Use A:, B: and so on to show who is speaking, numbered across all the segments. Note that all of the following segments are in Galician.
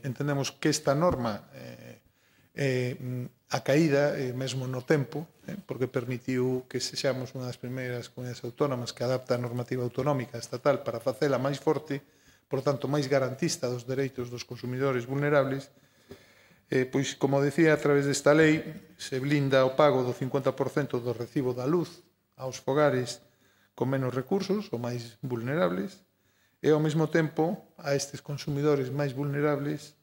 A: entendemos que esta norma a caída, mesmo no tempo, porque permitiu que sexamos unha das primeiras comunidades autónomas que adapta a normativa autonómica estatal para facela máis forte, por tanto, máis garantista dos dereitos dos consumidores vulnerables. Pois, como decía, a través desta lei se blinda o pago do 50% do recibo da luz aos fogares con menos recursos ou máis vulnerables, e, ao mesmo tempo, a estes consumidores máis vulnerables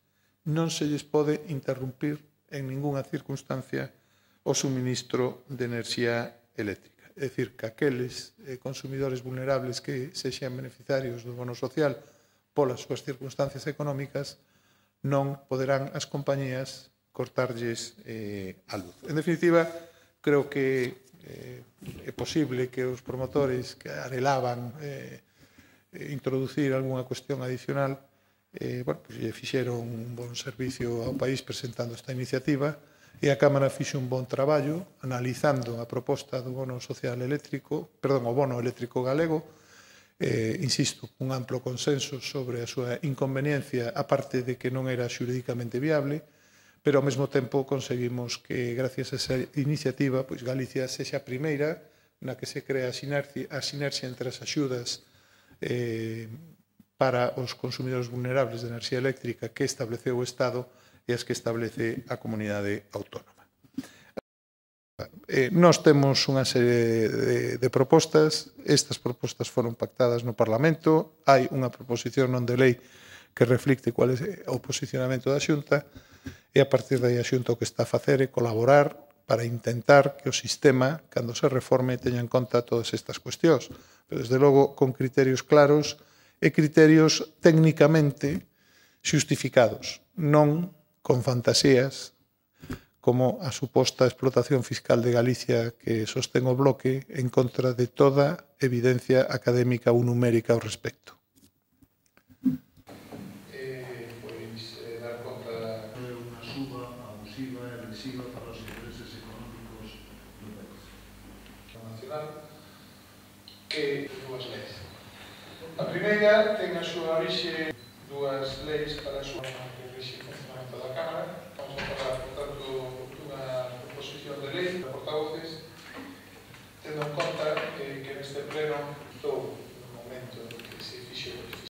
A: non se lles pode interrumpir en ninguna circunstancia o suministro de enerxía eléctrica. É dicir, que aqueles consumidores vulnerables que sexan beneficiarios do bono social polas súas circunstancias económicas non poderán as compañías cortarlles a luz. En definitiva, creo que é posible que os promotores que anhelaban introducir algunha cuestión adicional lle fixeron un bon servicio ao país presentando esta iniciativa, e a Cámara fixe un bon traballo analizando a proposta do bono social eléctrico, perdón, o bono eléctrico galego, insisto, un amplo consenso sobre a súa inconveniencia, a parte de que non era xurídicamente viable, pero ao mesmo tempo conseguimos que, gracias a esa iniciativa, pois Galicia sexa a primeira na que se crea a sinerxia entre as axudas para os consumidores vulnerables de enerxía eléctrica que estableceu o Estado e as que establece a comunidade autónoma. Nós temos unha serie de propostas. Estas propostas foron pactadas no Parlamento. Hai unha proposición non de lei que reflicte cual é o posicionamento da Xunta, e a partir de aí a Xunta o que está a facer é colaborar para intentar que o sistema, cando se reforme, teña en conta todas estas cuestións, pero desde logo con criterios claros e criterios técnicamente xustificados, non con fantasías como a suposta explotación fiscal de Galicia que sostén o bloque en contra de toda evidencia académica ou numérica ao respecto.
B: Dar conta de unha suba abusiva e lesiva para os intereses económicos do país. Nacional, que dúas leis. A primeira ten a súa orixe dúas leis para a súa que rixe o funcionamento